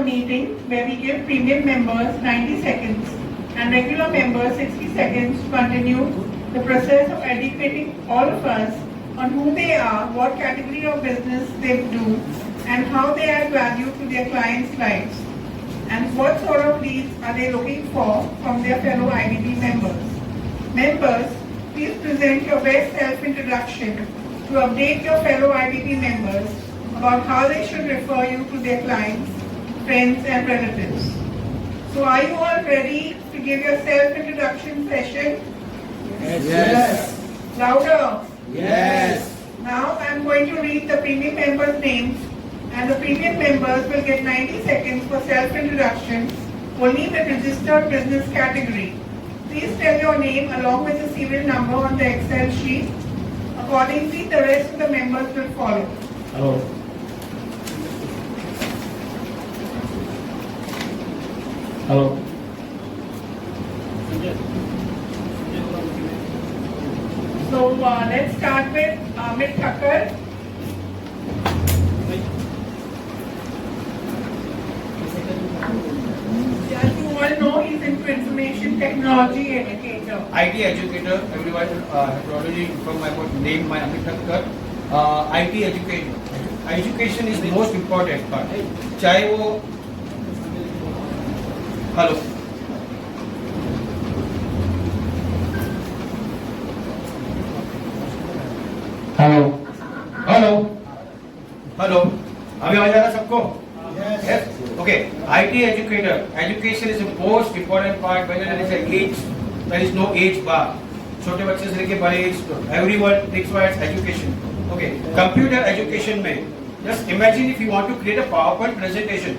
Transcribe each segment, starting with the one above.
meeting where we give premium members 90 seconds and regular members 60 seconds to continue the process of educating all of us on who they are, what category of business they do, and how they add value to their clients' lives, and what sort of leads are they looking for from their fellow IBP members. Members, please present your best self-introduction to update your fellow IBP members about how they should refer you to their clients, friends, and relatives. So are you all ready to give your self-introduction session? Yes. Louder. Yes. Now I am going to read the premium members' names, and the premium members will get 90 seconds for self-introduction only with registered business category. Please tell your name along with the serial number on the Excel sheet. Accordingly, the rest of the members will follow. Hello. Hello. So let's start with Amit Thakkar. As you all know, he's into information technology educator. IT educator, everyone has already informed about name, my Amit Thakkar. IT educator. Education is the most important part. चाहे वो hello hello. Hello. Hello अभी आवाज आ रहा सबको? Yes. Okay. IT educator. Education is the most important part. Whether there is an age, there is no age bar. छोटे बच्चे से लेके बड़े age, everyone requires education. Okay. Computer education में, just imagine if you want to create a PowerPoint presentation.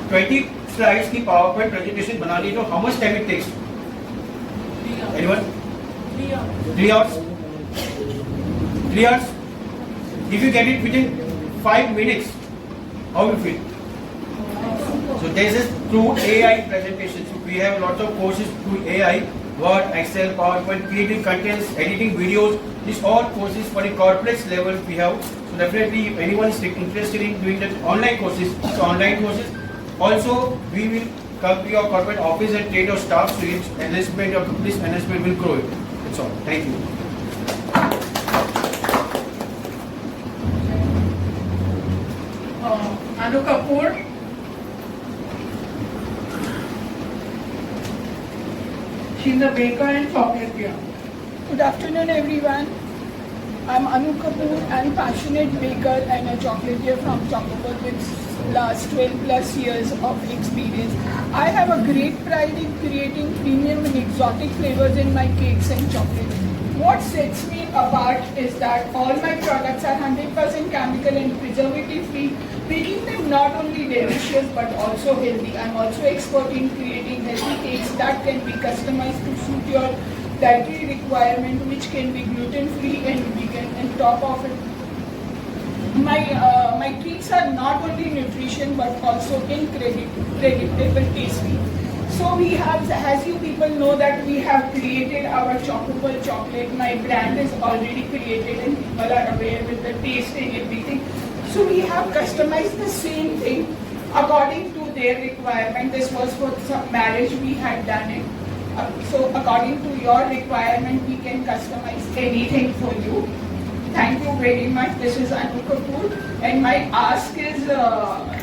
20 slides की PowerPoint presentation बनानी तो how much time it takes? Anyone? 3 hours. 3 hours. If you get it within 5 minutes, how you feel? So this is through AI presentation. So we have lots of courses through AI, Word, Excel, PowerPoint, creating contents, editing videos. These all courses for the corporate level we have. So definitely if anyone is interested in doing the online courses, so online courses. Also we will come to your corporate office and train your staff so its enlistment, your company's enlistment will grow. That's all. Thank you. Anu Kapoor. She's a baker and chocolatier. Good afternoon, everyone. I'm Anu Kapoor. I'm a passionate baker and a chocolatier from Chocobal with last 12 plus years of experience. I have a great pride in creating premium and exotic flavors in my cakes and chocolates. What sets me apart is that all my products are 100% chemical and preservative free, making them not only delicious but also healthy. I'm also expert in creating healthy cakes that can be customized to suit your dietary requirement, which can be gluten free and vegan. And top of it, my treats are not only nutrition but also incredible tasty. So we have, as you people know, that we have created our Chocobal chocolate. My brand is already created and people are aware with the taste and everything. So we have customized the same thing according to their requirement. This was for some marriage we had done it. So according to your requirement, we can customize anything for you. Thank you very much. This is Anu Kapoor, and my ask is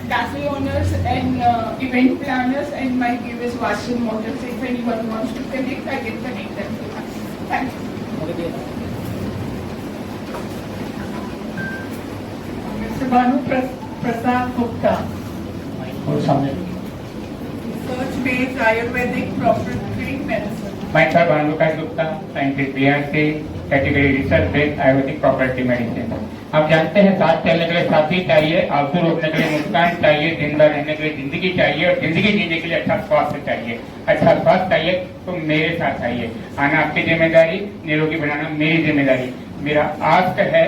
cafe owners and event planners, and my give is Vasil Motors. If anyone wants to connect, I can connect them to us. Thank you. Mr. Banu Prasad Gupta. और सामने. Research-based Ayurvedic proprietary medicine. Myself, Anukas Gupta, scientist BRC, category research based Ayurvedic property medicine. आप जानते हैं सांस चलने के लिए साथी चाहिए, आंसू रोकने के लिए मुस्कान चाहिए, जिंदा रहने के लिए जिंदगी चाहिए और जिंदगी जीने के लिए अच्छा स्वास्थ्य चाहिए। अच्छा स्वास्थ्य चाहिए तो मेरे साथ आइए। आना आपकी जिम्मेदारी, निरोगी बनाना मेरी जिम्मेदारी। मेरा आस्क है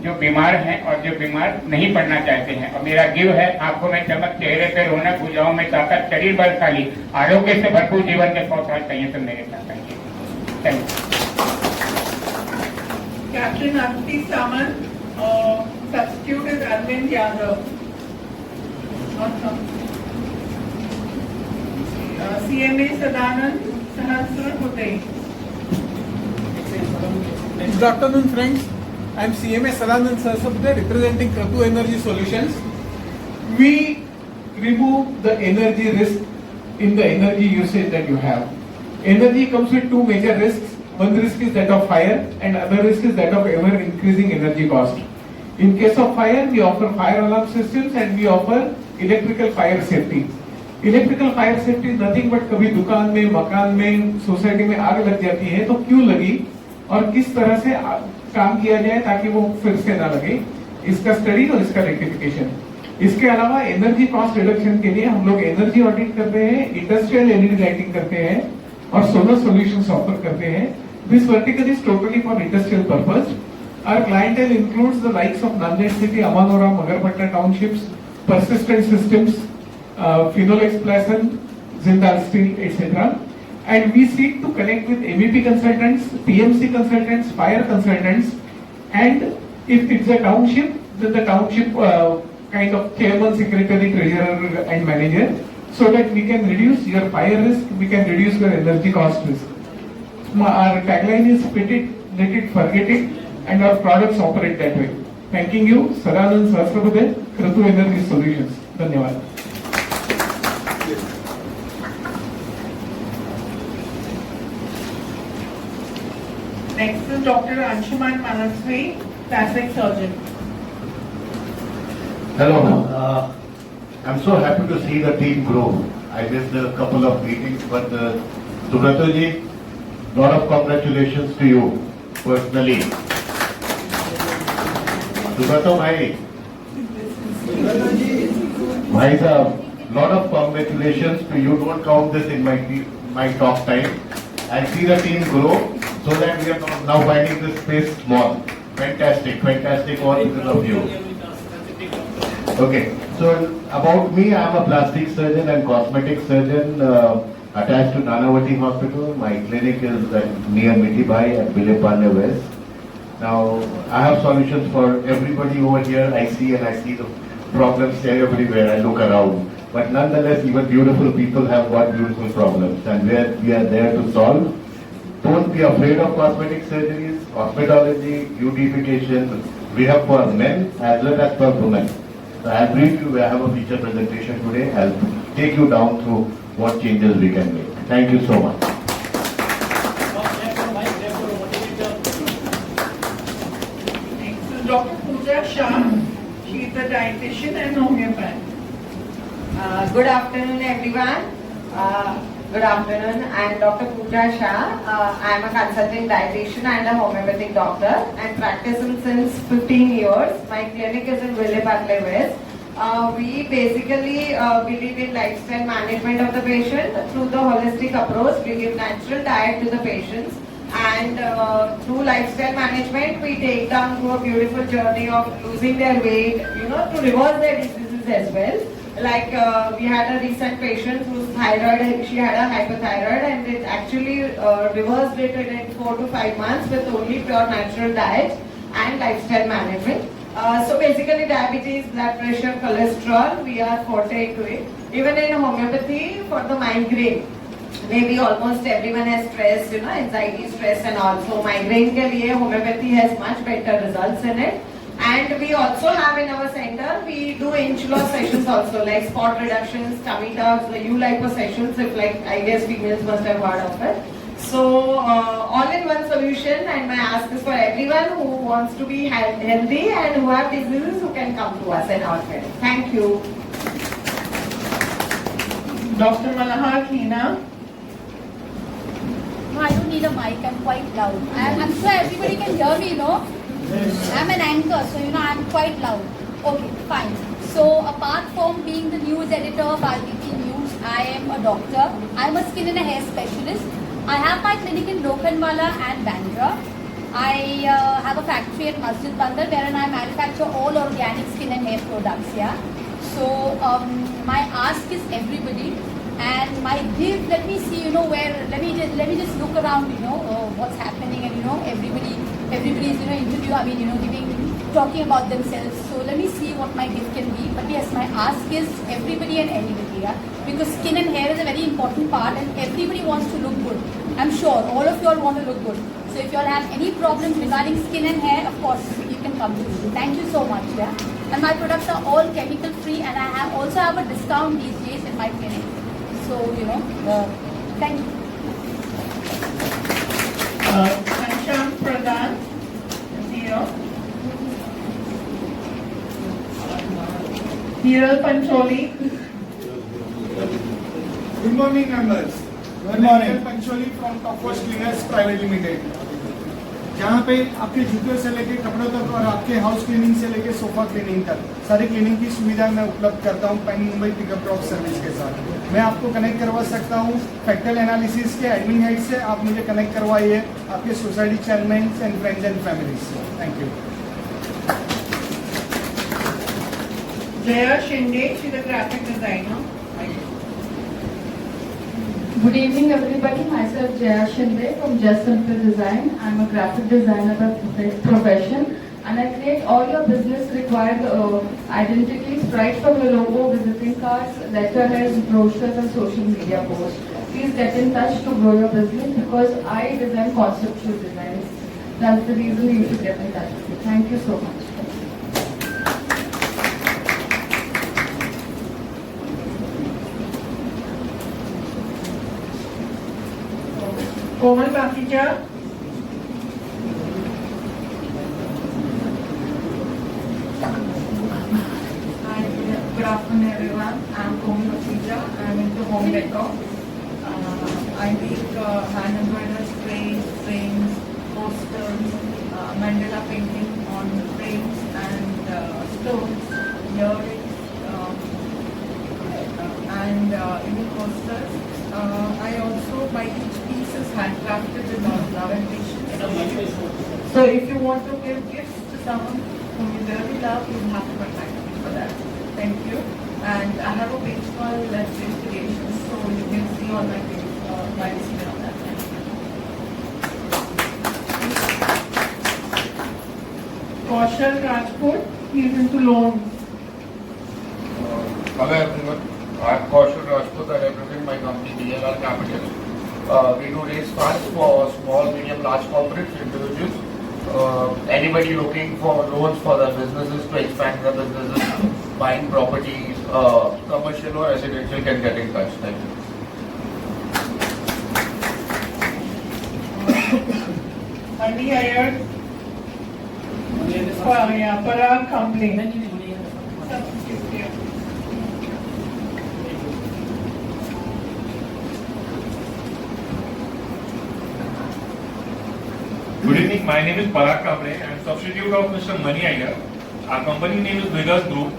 जो बीमार हैं और जो बीमार नहीं पड़ना चाहते हैं, और मेरा गिव है आंखों में चमक, चेहरे पे रौनक, भुजाओं में ताकत, शरीर बलशाली, आरोग्य से भरपूर जीवन के 100 साल चाहिए तो मेरे साथ आइए। Thank you. Captain Anuti Samant, substitute is Arvind Yadav. CMA Sadanand Sahasrabudhe. Good afternoon, friends. I am CMA Sadanand Sahasrabudhe representing Kratu Energy Solutions. We remove the energy risk in the energy usage that you have. Energy comes with two major risks. One risk is that of fire and other risk is that of ever increasing energy cost. In case of fire, we offer fire alarm systems and we offer electrical fire safety. Electrical fire safety nothing but कभी दुकान में, मकान में, society में आग लग जाती है तो क्यों लगी और किस तरह से काम किया जाए ताकि वो फिर से ना लगे, इसका स्टडी और इसका रेक्टिफिकेशन. इसके अलावा एनर्जी कॉस्ट रिडक्शन के लिए हम लोग एनर्जी ऑडिट करते हैं, इंडस्ट्रियल एलईडी लाइटिंग करते हैं और सोलर सॉल्यूशंस ऑफर करते हैं. This vertical is totally for industrial purpose. Our clientele includes the likes of Nanded City, Amanora, Magarpatna townships, Persistent Systems, Phenolics Plassen, Zindal Steel, etc. And we seek to connect with MEP consultants, PMC consultants, fire consultants, and if it's a township, then the township kind of chairman, secretary, treasurer, and manager, so that we can reduce your fire risk, we can reduce your energy cost risk. Our tagline is "Fit it, let it, forget it," and our products operate that way. Thanking you, Sadanand Sahasrabudhe, Kratu Energy Solutions. धन्यवाद. Next is Dr. Anshuman Manasri, plastic surgeon. Hello. I'm so happy to see the team grow. I missed a couple of meetings, but Subrata ji, lot of congratulations to you personally. Subrata bhai, bhai sahab, lot of congratulations to you. Don't count this in my talk time. And see the team grow so that we are now finding this space small. Fantastic all because of you. Okay, so about me, I am a plastic surgeon and cosmetic surgeon attached to Nanavati Hospital. My clinic is near Mitibai at Vilepalya West. Now, I have solutions for everybody over here. I see the problems everywhere. I look around. But nonetheless, even beautiful people have got beautiful problems, and we are there to solve. Don't be afraid of cosmetic surgeries, cosmetology, beautification. We have for men as well as for women. So I'll brief you. I have a feature presentation today. I'll take you down through what changes we can make. Thank you so much. Next is Dr. Pooja Shah. She is a dietitian and homeopath. Good afternoon, everyone. Good afternoon. I am Dr. Pooja Shah. I am a consulting dietitian and a homeopathic doctor. I am practicing since 15 years. My clinic is in Vilepalya West. We basically believe in lifestyle management of the patient through the holistic approach. We give natural diet to the patients, and through lifestyle management, we take them through a beautiful journey of losing their weight, to reverse their diseases as well. Like we had a recent patient whose thyroid, she had a hypothyroid, and it actually reversed it in 4 to 5 months with only pure natural diet and lifestyle management. So basically diabetes, blood pressure, cholesterol, we are forte into it. Even in homeopathy for the migraine, maybe almost everyone has stress, anxiety, stress, and also migraine ke liye homeopathy has much better results in it. And we also have in our center, we do inch loss sessions also, like spot reductions, tummy tucks, the U-lipo sessions, if I guess females must have heard of it. So, all-in-one solution, and my ask is for everyone who wants to be healthy and who have diseases who can come to us in our clinic. Thank you. Dr. Malahar Khina. No, I don't need a mic. I'm quite loud. I'm sure everybody can hear me, I'm an anchor, so I'm quite loud. Okay, fine. So apart from being the news editor of RBT News, I am a doctor. I'm a skin and a hair specialist. I have my clinic in Lokhandwala and Bandra. I have a factory at Masjid Bandar wherein I manufacture all organic skin and hair products. Yeah. So my ask is everybody, and my give. Let me see, where. Let me just look around, what's happening, and everybody is, interview. I mean, giving talking about themselves. So let me see what my gift can be. But yes, my ask is everybody and anybody, yeah? Because skin and hair is a very important part and everybody wants to look good. I'm sure all of you all want to look good. So if you all have any problems regarding skin and hair, of course, you can come to me. Thank you so much, yeah? And my products are all chemical free and I also have a discount these days in my clinic. So, thank you. Ansham Pradhan is here. Hiral Pancholi. Good morning, members. Good morning. Pancholi from Top Wash Cleaners Private Limited. जहाँ पे आपके जूतों से लेके कपड़ों तक और आपके हाउस क्लीनिंग से लेके सोफा क्लीनिंग तक सारी क्लीनिंग की सुविधा मैं उपलब्ध करता हूँ pan Mumbai pickup drop service के साथ। मैं आपको कनेक्ट करवा सकता हूँ फैक्टल एनालिसिस के एडमिन हेड से। आप मुझे कनेक्ट करवाइए आपके society chairman and friends and family से। Thank you. Jaya Shinde, she's a graphic designer. Good evening, everybody. Myself Jaya Shinde from Just Simple Design. I'm a graphic designer by profession, and I create all your business required identities right from your logo, visiting cards, letterheads, brochures, and social media posts. Please get in touch to grow your business because I design conceptual designs. That's the reason you should get in touch with me. Thank you so much. Komal Bakija. Hi, good afternoon everyone. I'm Komal Bakija. I'm into home decor. I make hand embroidered sprays, frames, posters, mandala painting on frames and stones, earrings, and even posters. I also, by each piece is handcrafted with love and patience. So if you want to give gifts to someone whom you really love, you have to contact me for that. Thank you. And I have a page called Let's Face Creations, so you can see all my page, my display on that. Kaushal Rajput, he's into loans. Hello everyone, I'm Kaushal Rajput. I represent my company DLR Capital. We do raise funds for small, medium, large corporates, individuals, anybody looking for loans for their businesses to expand their businesses, buying properties, commercial or residential can get in touch. Thank you. Andy Iyer. Parag Kamble. Good evening, my name is Parag Kamble. I am substitute of Mr. Mani Iyer. Our company name is Vigas Group.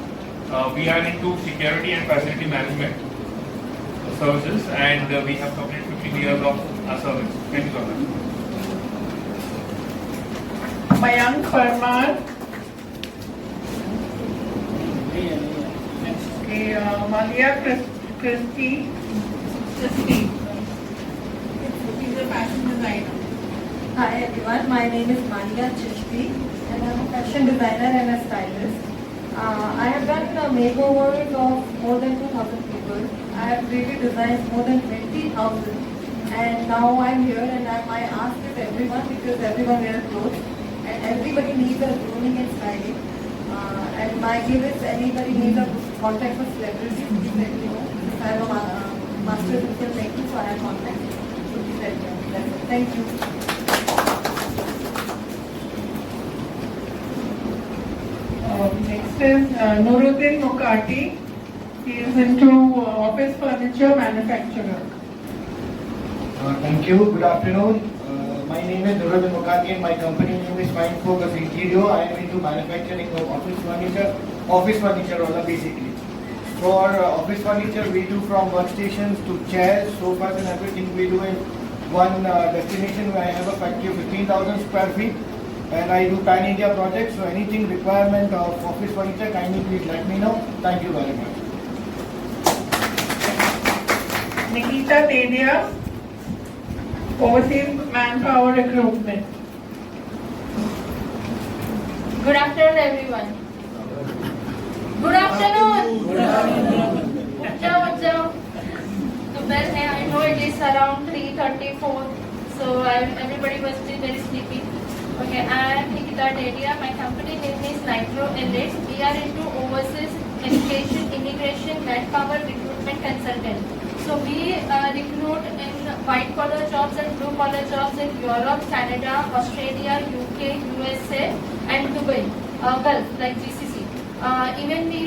We are into security and facility management services and we have completed 15 years of our service. Thank you so much. Mayank Parmar. Okay, Malia Christie. She's a fashion designer. Hi everyone, my name is Mania Chishti and I'm a fashion designer and a stylist. I have done makeovers of more than 2,000 people. I have created designs more than 20,000 and now I'm here and my ask is everyone because everyone wears clothes and everybody needs a grooming and styling. And my give is anybody needs a contact for celebrities, please let me know. I have a master's in filmmaking, so I have contact. So please let me know. That's it. Thank you. Next is Nuruddin Mukati. He is into office furniture manufacturer. Thank you. Good afternoon. My name is Nuruddin Mukati and my company name is Mind Focus Interior. I am into manufacturing of office furniture rather basically. For office furniture we do from workstations to chairs, sofas and everything we do in one destination where I have a factory of 15,000 square feet. And I do pan-India projects, so anything requirement of office furniture, kindly please let me know. Thank you very much. Nikita Tedia, overseas manpower recruitment. Good afternoon everyone. Good afternoon. Jao. The bell hai, I know it is around 3:34, so everybody must be very sleepy. Okay, I am Nikita Dedia. My company name is Nitro Elite. We are into overseas education, immigration, manpower recruitment consultant. So we recruit in white collar jobs and blue collar jobs in Europe, Canada, Australia, UK, USA, and Dubai, Gulf like GCC. Even we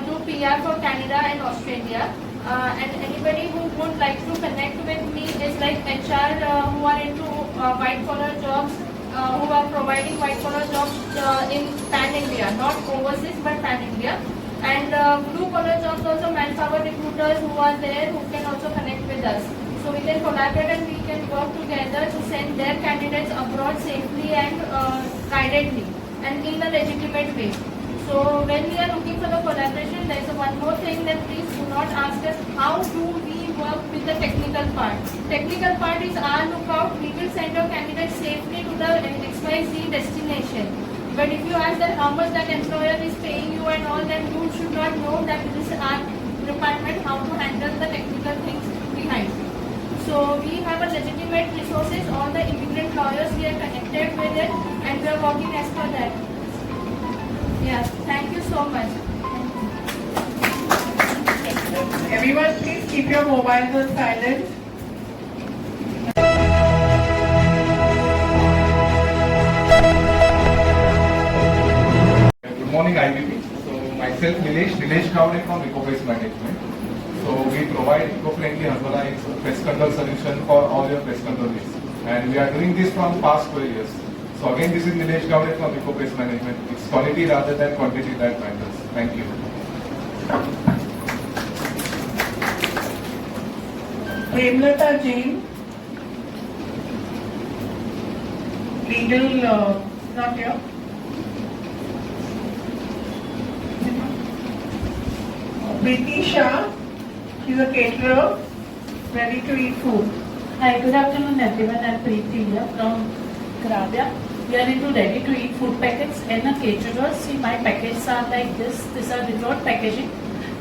do PR for Canada and Australia. And anybody who would like to connect with me is like HR who are into white collar jobs, who are providing white collar jobs in Pan India, not overseas but Pan India. And blue collar jobs also, manpower recruiters who are there who can also connect with us. So we can collaborate and we can work together to send their candidates abroad safely and guidedly and in a legitimate way. So when we are looking for the collaboration, there is one more thing that please do not ask us how do we work with the technical part. Technical part is our lookout. We will send our candidates safely to the XYZ destination. But if you ask that how much that employer is paying you and all, then you should not know that this is our department, how to handle the technical things behind. So we have a legitimate resources, all the immigrant lawyers, we are connected with it and we are working as per that. Yeah, thank you so much. Everyone, please keep your mobiles on silent. Good morning, IBP. So myself, Nilesh Kavade from EcoPest Management. So we provide eco-friendly urbanized pest control solution for all your pest control needs. And we are doing this from past 12 years. So again, this is Nilesh Kavade from EcoPest Management. It's quality rather than quantity that matters. Thank you. Premlata Jain, legal, not here. Preeti Shah, she's a caterer, ready to eat food. Hi, good afternoon everyone. I'm Preeti here from Gravia. We are into ready to eat food packets and a caterer. See, my packets are like this. These are without packaging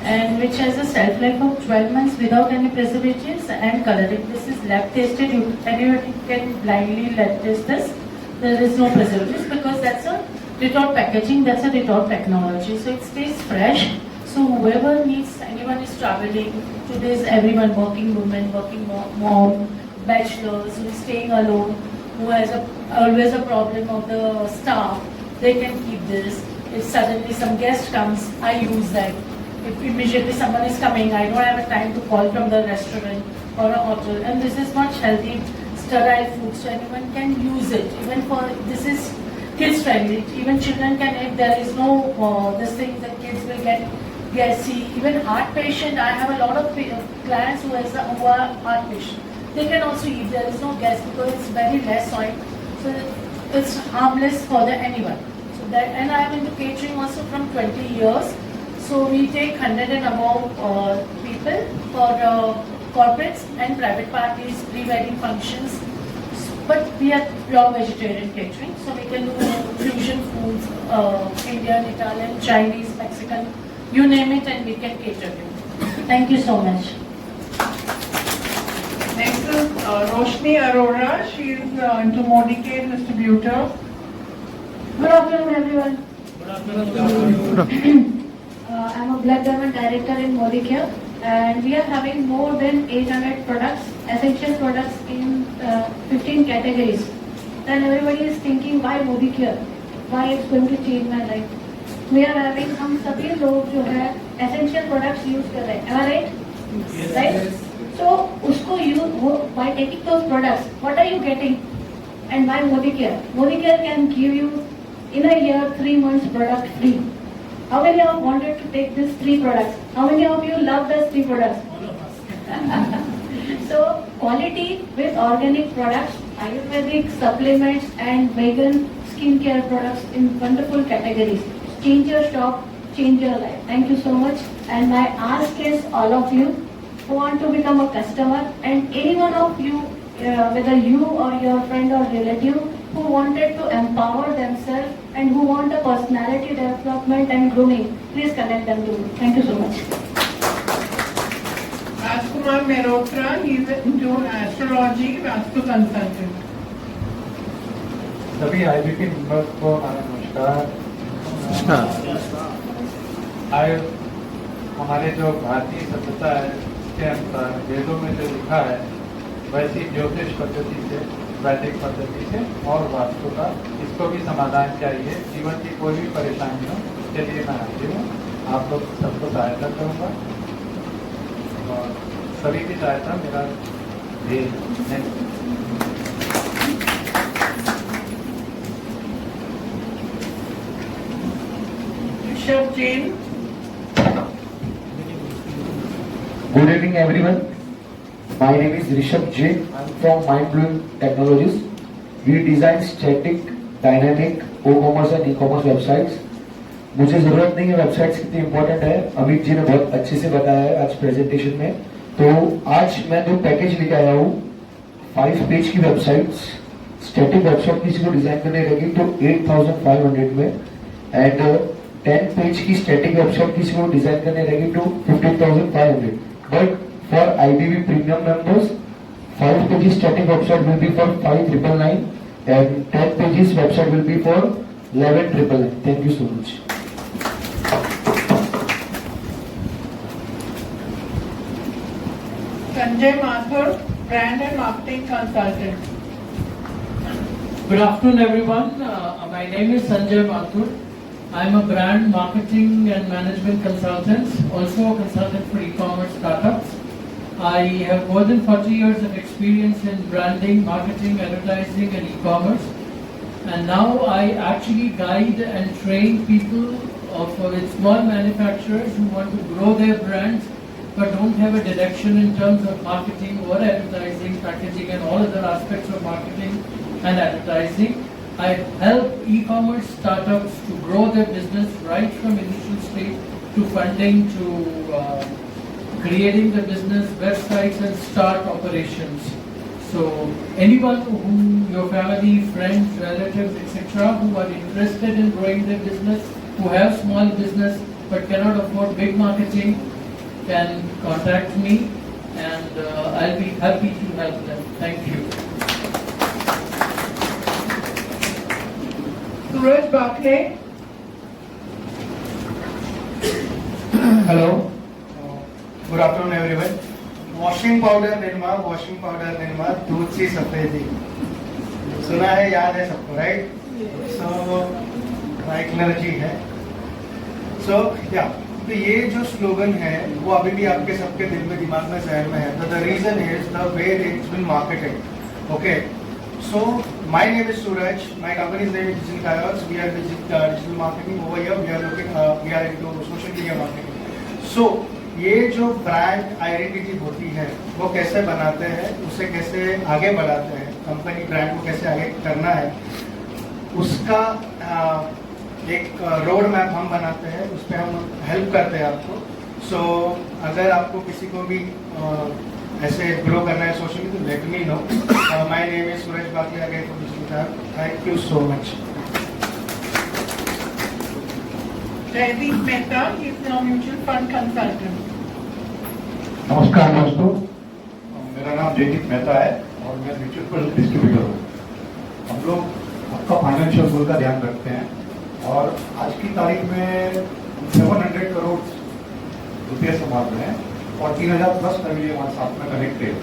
and which has a shelf life of 12 months without any preservatives and coloring. This is lab tested. Anyone can blindly lab test this. There is no preservatives because that's a without packaging. That's a without technology. So it stays fresh. So whoever needs, anyone is traveling, today's everyone, working women, working mom, bachelors, who is staying alone, who has always a problem of the staff, they can keep this. If suddenly some guest comes, I use that. If immediately someone is coming, I don't have a time to call from the restaurant or a hotel. And this is much healthy, sterile food, so anyone can use it. Even for, this is kids friendly. Even children can, if there is no, this thing that kids will get gassy. Even heart patient, I have a lot of clients who are heart patient. They can also eat. There is no gas because it's very less oil, so it's harmless for anyone. So that, and I am into catering also from 20 years. So we take 100 and above people for corporates and private parties, pre-wedding functions. But we are pure vegetarian catering, so we can do fusion foods, Indian, Italian, Chinese, Mexican. You name it and we can cater you. Thank you so much. Next is Roshni Arora. She is into Modicare distributor. Good afternoon everyone. Good afternoon. I'm a Blood Diamond Director in Modicare and we are having more than 800 products, essential products in 15 categories. Then everybody is thinking why Modicare? Why it's going to change my life? We are having हम सभी लोग जो है essential products use कर रहे हैं, am I right? Right? So उसको use by taking those products, what are you getting? And why Modicare? Modicare can give you in a year 3 months product free. How many of you wanted to take these 3 products? How many of you love those 3 products? So quality with organic products, Ayurvedic supplements and vegan skincare products in wonderful categories. Change your shop, change your life. Thank you so much. And my ask is all of you who want to become a customer and any one of you whether you or your friend or relative who wanted to empower themselves and who want a personality development and grooming, please connect them to me. Thank you so much. Rajkumar Mehrotra, he is into astrology, Vastu consultant. सभी IBP members को हमारा नमस्कार। आज हमारे जो भारतीय सभ्यता है उसके अनुसार वेदों में जो लिखा है वैसी ज्योतिष पद्धति से, वैदिक पद्धति से और वास्तु का इसको भी समाधान चाहिए। जीवन की कोई भी परेशानी हो उसके लिए मैं हाजिर हूँ। आप लोग सबको सहायता करूँगा और सभी की सहायता मेरा ध्येय है। Rishabh Jain. Good evening everyone. My name is Rishabh Jain. I am from Mindblowing Technologies. We design static, dynamic, O-commerce and e-commerce websites. मुझे जरूरत नहीं है वेबसाइट्स कितनी इंपॉर्टेंट है, अमित जी ने बहुत अच्छे से बताया है आज प्रेजेंटेशन में। तो आज मैं 2 पैकेज लेके आया हूँ। 5 पेज की वेबसाइट्स, स्टैटिक वेबसाइट किसी को डिजाइन करने रहेगी तो 8500 में, एंड 10 पेज की स्टैटिक वेबसाइट किसी को डिजाइन करने रहेगी तो 15500। But for IBB premium members 5 pages static website will be for 5999 and 10 pages website will be for 11999. Thank you so much. Sanjay Mathur, brand and marketing consultant. Good afternoon everyone. My name is Sanjay Mathur. I am a brand marketing and management consultant, also a consultant for e-commerce startups. I have more than 40 years of experience in branding, marketing, advertising and e-commerce. And now I actually guide and train people with small manufacturers who want to grow their brands but don't have a direction in terms of marketing or advertising, packaging and all other aspects of marketing and advertising. I help e-commerce startups to grow their business right from initial stage to funding to creating the business, websites and start operations. So anyone who, your family, friends, relatives, etc. who are interested in growing their business, who have small business but cannot afford big marketing, can contact me and I'll be happy to help them. Thank you. Suraj Bakle. Hello. Good afternoon everyone. Washing powder Nirma दूध सी सफेदी सुना है, याद है सबको, right? सो right energy है। सो तो ये जो स्लोगन है वो अभी भी आपके सबके दिल में, दिमाग में, जहन में है। तो the reason is the way it's been marketed. Okay, so my name is Suraj, my company's name is digital kayers, we are digital marketing over here, we are into social media marketing. So ये जो brand identity होती है वो कैसे बनाते हैं, उसे कैसे आगे बढ़ाते हैं, कंपनी ब्रांड को कैसे आगे करना है, उसका एक रोड मैप हम बनाते हैं, उस पर हम हेल्प करते हैं आपको। सो अगर आपको किसी को भी ऐसे ग्रो करना है सोशली तो let me know. My name is Suraj Bakle again from digital. Thank you so much. Jaideep Mehta, he is now mutual fund consultant. नमस्कार दोस्तों, मेरा नाम जयदीप मेहता है और मैं म्यूचुअल फंड डिस्ट्रीब्यूटर हूँ। हम लोग आपका फाइनेंशियल गोल का ध्यान रखते हैं और आज की तारीख में 700 करोड़ रुपये संभाल रहे हैं और 3000 प्लस फैमिली हमारे साथ में कनेक्टेड।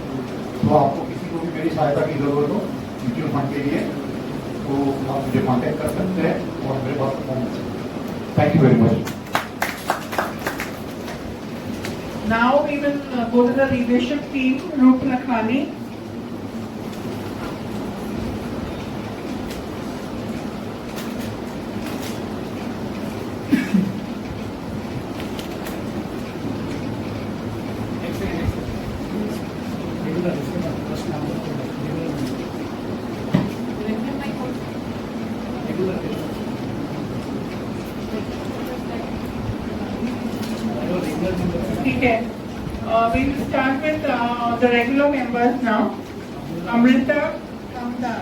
तो आपको किसी को भी मेरी सहायता की जरूरत हो म्यूचुअल फंड के लिए तो आप मुझे कॉन्टेक्ट कर सकते हैं और मेरे पास फोन कर सकते हैं। Thank you very much. Now we will go to the leadership team. Rup Lakhani. Okay. We will start with the regular members now. Amrita Kamdar.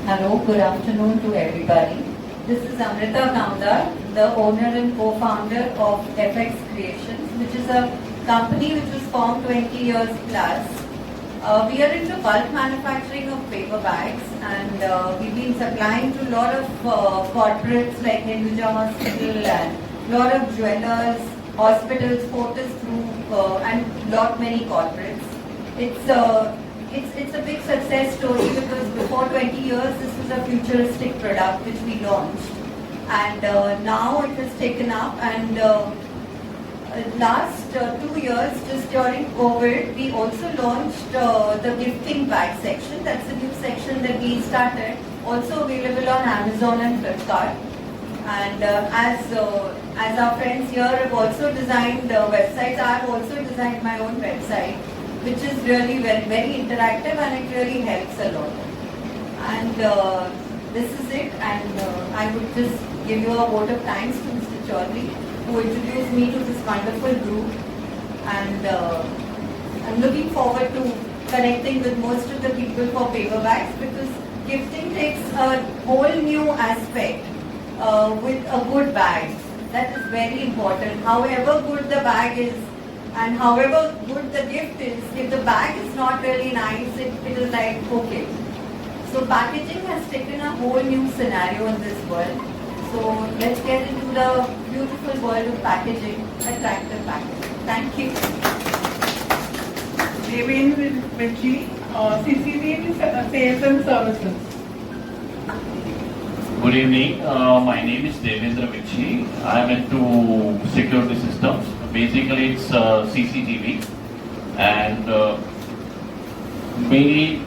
Hello, good afternoon to everybody. This is Amrita Kamdar, the owner and co-founder of FX Creations, which is a company which was formed 20 years plus. We are into bulk manufacturing of paper bags, and we've been supplying to a lot of corporates like Hinduja Hospital and a lot of jewelers, hospitals, Fortis Group, and lot many corporates. It's a big success story because before 20 years this was a futuristic product which we launched, and now it has taken up, and last 2 years, just during COVID, we also launched the gifting bag section. That's a new section that we started, also available on Amazon and Flipkart. And as our friends here have also designed websites, I have also designed my own website, which is really very, very interactive, and it really helps a lot. And this is it, and I would just give you a vote of thanks to Mr. Chaudhary, who introduced me to this wonderful group, and I'm looking forward to connecting with most of the people for paper bags, because gifting takes a whole new aspect with a good bag. That is very important. However good the bag is, and however good the gift is, if the bag is not really nice, it is like, okay. So packaging has taken a whole new scenario in this world. So let's get into the beautiful world of packaging, attractive packaging. Thank you. Devendra Vichi, CCTV Sales and Services. Good evening. My name is Devendra Vichi. I am into security systems. Basically, it's CCTV, and mainly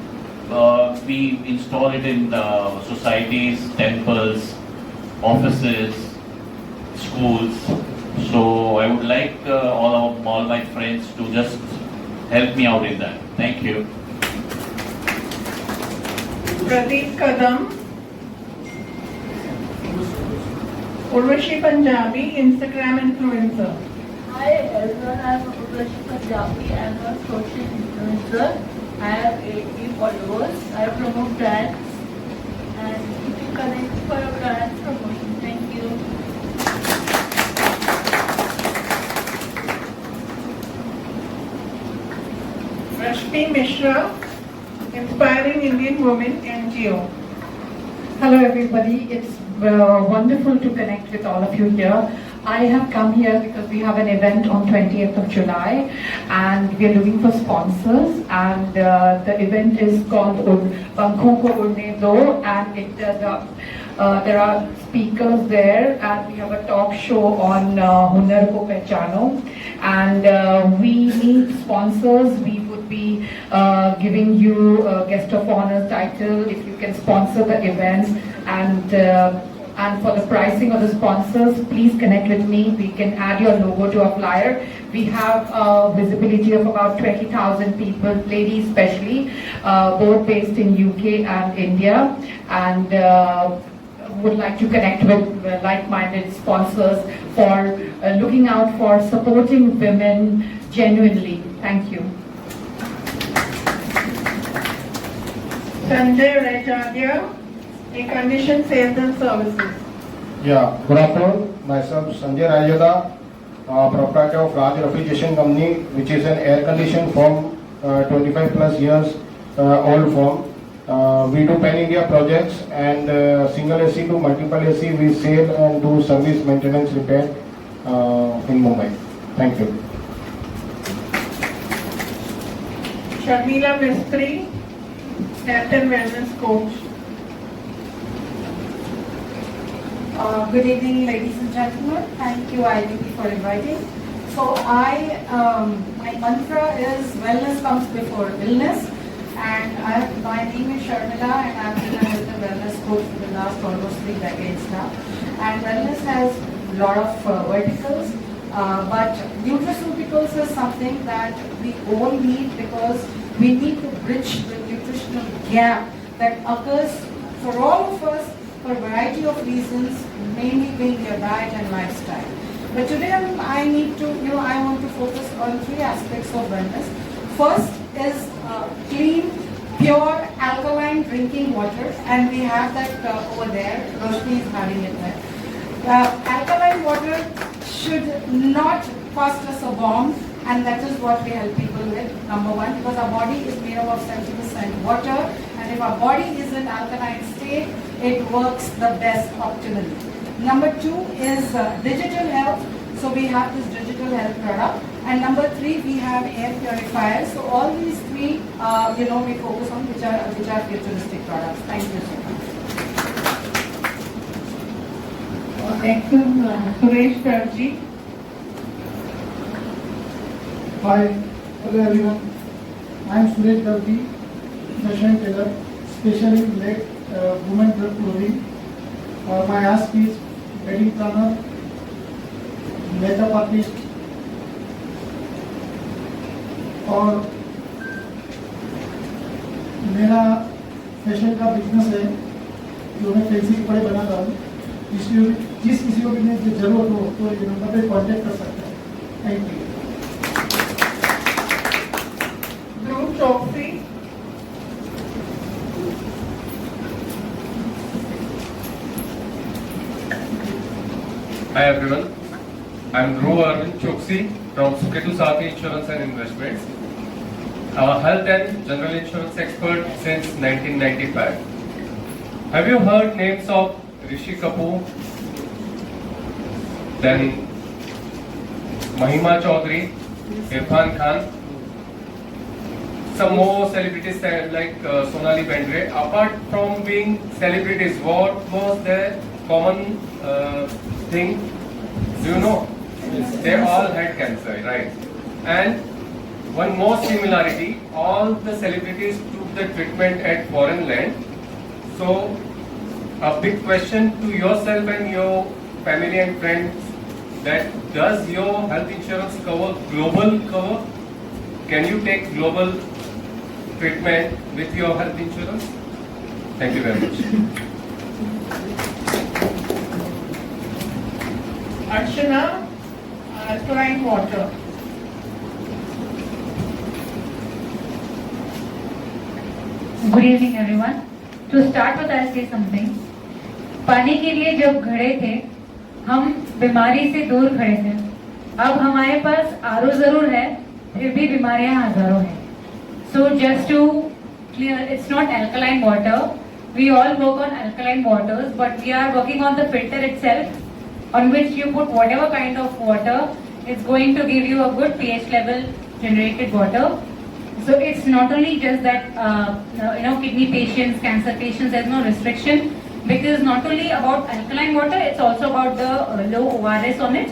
we install it in societies, temples, offices, schools. So I would like all my friends to just help me out in that. Thank you. Pradeep Kadam, Urvashi Punjabi, Instagram influencer. Hi everyone, I am Urvashi Punjabi. I am a social influencer. I have 80 followers. I promote brands, and you can connect for a brand promotion. Thank you. Rashmi Mishra, Inspiring Indian Women NGO. Hello everybody, it's wonderful to connect with all of you here. I have come here because we have an event on 20th of July, and we are looking for sponsors, and the event is called Bankhon Ko Udne Do, and there are speakers there, and we have a talk show on Hunar Ko Pehchano, and we need sponsors. We would be giving you a guest of honor title if you can sponsor the event, and for the pricing of the sponsors, please connect with me. We can add your logo to a flyer. We have a visibility of about 20,000 people, ladies especially, both based in UK and India, and would like to connect with like-minded sponsors for looking out for supporting women genuinely. Thank you. Sanjay Rajadia, A Condition Sales and Services. Yeah, good afternoon. Myself Sanjay Rajada, proprietor of Raj Refrigeration Company, which is an air-conditioned firm, 25 plus years old firm. We do pan-India projects, and single AC to multiple AC we sell and do service, maintenance, repair in Mumbai. Thank you. Sharmila Mistry, Health and Wellness Coach. Good evening, ladies and gentlemen. Thank you, IDP, for inviting. So my mantra is wellness comes before illness, and my name is Sharmila, and I've been a health and wellness coach for the last almost 3 decades now. And wellness has a lot of verticals, but nutraceuticals is something that we all need, because we need to bridge the nutritional gap that occurs for all of us for a variety of reasons, mainly being your diet and lifestyle. But today I need to, I want to focus on 3 aspects of wellness. First is clean, pure, alkaline drinking water, and we have that over there. Roshni is having it there. Alkaline water should not cost us a bomb, and that is what we help people with, number one, because our body is made up of 70% water, and if our body is in alkaline state, it works the best optimally. Number 2 is digital health. So we have this digital health product. And number 3, we have air purifiers. So all these 3, we focus on which are futuristic products. Thank you so much. Next is Suresh Tarji. Hi, hello everyone. I am Suresh Darji, fashion tailor, specially in women clothing. My ask is wedding planner, makeup artist, और मेरा fashion का business है जो मैं fancy कपड़े बनाता हूँ. जिस किसी को भी जरूरत हो तो ये नंबर पे कांटेक्ट कर सकता है. Thank you. Dhruv Chokshi. Hi everyone, I am Dhruv Arvind Chokshi from Suketu Sathi Insurance and Investments, health and general insurance expert since 1995. Have you heard names of Rishi Kapoor, then Mahima Chaudhary, Irfan Khan, some more celebrities like Sonali Bendre? Apart from being celebrities, what was their common thing? Do you know? They all had cancer, right? And one more similarity, all the celebrities took the treatment at foreign land. So a big question to yourself and your family and friends, that does your health insurance cover global cover? Can you take global treatment with your health insurance? Thank you very much. Archana, alkaline water. Good evening everyone. To start with, I'll say something. पानी के लिए जब खड़े थे, हम बीमारी से दूर खड़े थे. अब हमारे पास आरओ जरूर है, फिर भी बीमारियां हजारों हैं. So just to clear, it's not alkaline water. We all work on alkaline waters, but we are working on the filter itself, on which you put whatever kind of water. It's going to give you a good pH level generated water. So it's not only just that kidney patients, cancer patients, there's no restriction, because not only about alkaline water, it's also about the low ORS on it.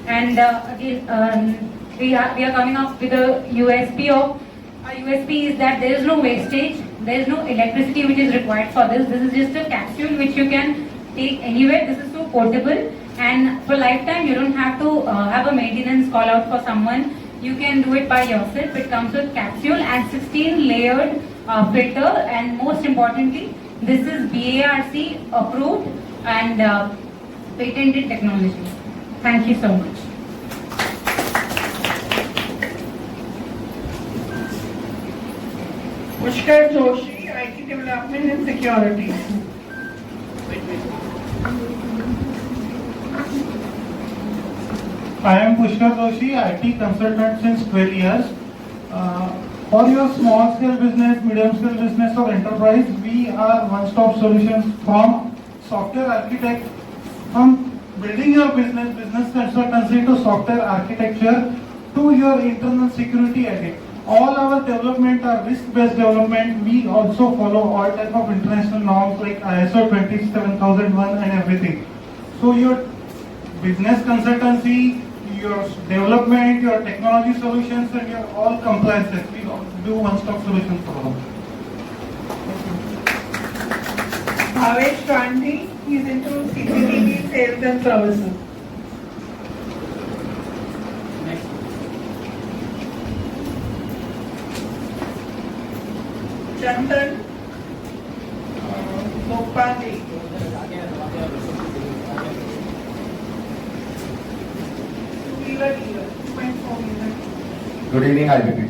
And again, we are coming up with a USP of, our USP is that there is no wastage, there is no electricity which is required for this. This is just a capsule which you can take anywhere. This is so portable, and for lifetime you don't have to have a maintenance call out for someone. You can do it by yourself. It comes with capsule and 16 layered filter, and most importantly, this is BARC approved and patented technology. Thank you so much. Pushkar Joshi, IT Development and Security. I am Pushkar Joshi, IT consultant since 12 years. For your small scale business, medium scale business or enterprise, we are one-stop solutions from software architect, from building your business consultancy to software architecture to your internal security audit. All our development are risk-based development. We also follow all type of international norms like ISO 27001 and everything. So your business consultancy, your development, your technology solutions, and your all compliances, we do one-stop solution for all. Bhavesh Gandhi, he is into CCTV sales and services. Chandan Gopali. Good evening, IBP.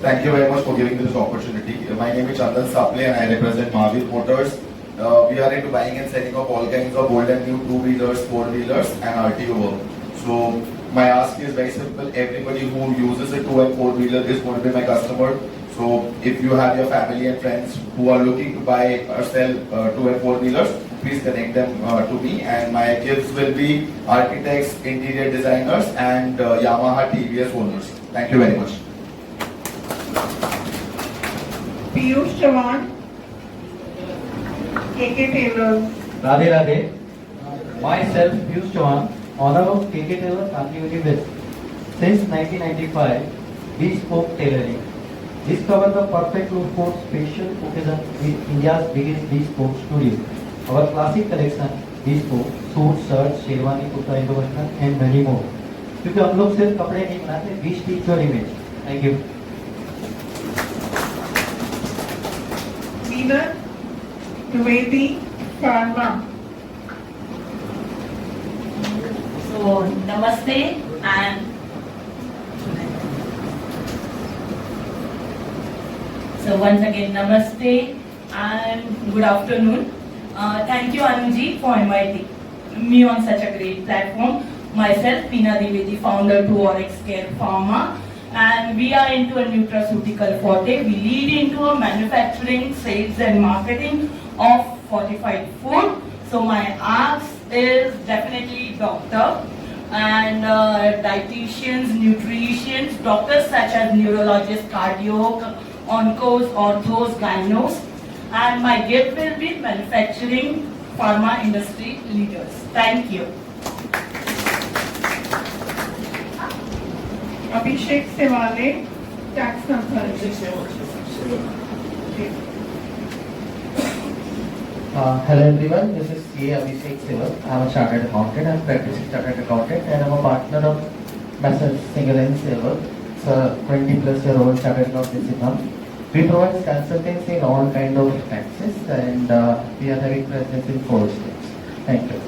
Thank you very much for giving me this opportunity. My name is Chandan Saple and I represent Mahavir Motors. We are into buying and selling of all kinds of old and new two-wheelers, four-wheelers and RTO work. So my ask is very simple. Everybody who uses a two and four-wheeler is going to be my customer. So if you have your family and friends who are looking to buy or sell two and four-wheelers, please connect them to me. And my gifts will be architects, interior designers and Yamaha TVS owners. Thank you very much. Piyush Chavan, KK Taylor. Radhe Radhe. Myself, Piyush Chavan, owner of KK Taylor Family West. Since 1995, bespoke tailoring. Discover the perfect look for special occasion with India's biggest bespoke studio. Our classic collection, bespoke, suit, shirt, sherwani, kurta, Indo western and many more. क्योंकि हम लोग सिर्फ कपड़े नहीं बनाते, we teach your image. Thank you. Veena Dwivedi Pharma. So, namaste and so once again namaste and good afternoon. Thank you Anuji for inviting me on such a great platform. Myself, Veena Dwivedi, founder to Oryx Care Pharma, and we are into a nutraceutical forte. We lead into a manufacturing, sales and marketing of fortified food. So my ask is definitely doctor and dietitians, nutritionists, doctors such as neurologists, cardio, oncos, orthos, gynos, and my gift will be manufacturing pharma industry leaders. Thank you. Abhishek Sewale, tax consultant. Hello everyone, this is CA Abhishek Sewal. I am a chartered accountant. I am practicing chartered accountant and I am a partner of Messrs. Single and Sewal. It's a 20+-year-old chartered accountancy firm. We provide consultancy in all kind of taxes and we are having presence in 4 states. Thank you.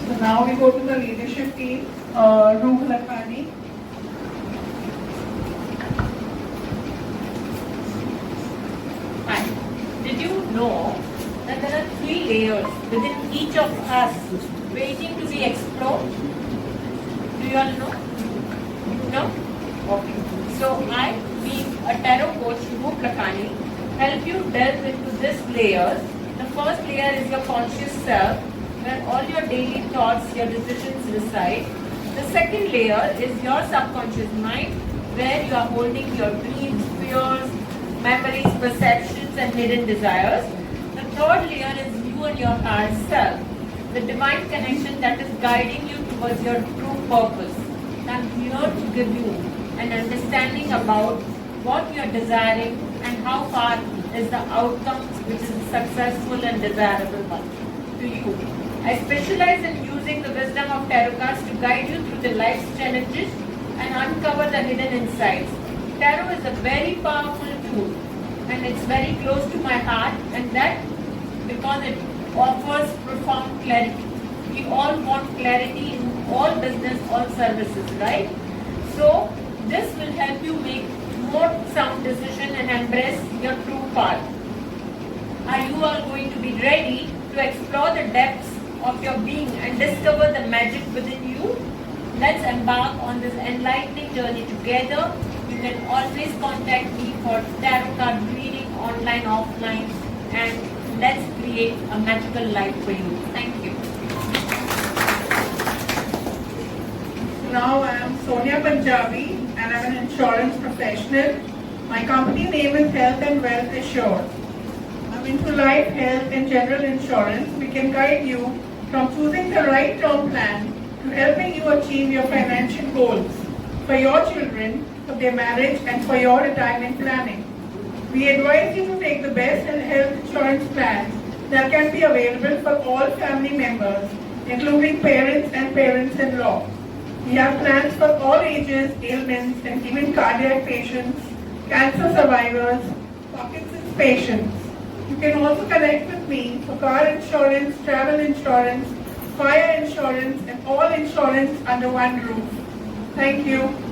So now we go to the leadership team. Ruh Lakhani. Hi. Did you know that there are 3 layers within each of us waiting to be explored? Do you all know? No? Okay. So I, being a tarot coach, Ruh Lakhani, help you delve into this layers. The first layer is your conscious self, where all your daily thoughts, your decisions reside. The second layer is your subconscious mind, where you are holding your dreams, fears, memories, perceptions and hidden desires. The third layer is you and your higher self, the divine connection that is guiding you towards your true purpose. I'm here to give you an understanding about what you are desiring and how far is the outcome which is a successful and desirable one to you. I specialize in using the wisdom of tarot cards to guide you through the life's challenges and uncover the hidden insights. Tarot is a very powerful tool and it's very close to my heart, and that because it offers profound clarity. We all want clarity in all business, all services, right? So this will help you make more sound decision and embrace your true path. Are you all going to be ready to explore the depths of your being and discover the magic within you? Let's embark on this enlightening journey together. You can always contact me for tarot card reading, online, offline, and let's create a magical life for you. Thank you. Now I am Sonia Punjabi and I am an insurance professional. My company name is Health and Wealth Assured. I'm into life, health and general insurance. We can guide you from choosing the right term plan to helping you achieve your financial goals for your children, for their marriage and for your retirement planning. We advise you to take the best health insurance plans that can be available for all family members, including parents and parents-in-law. We have plans for all ages, ailments, and even cardiac patients, cancer survivors, Parkinson's patients. You can also connect with me for car insurance, travel insurance, fire insurance and all insurance under one roof. Thank you.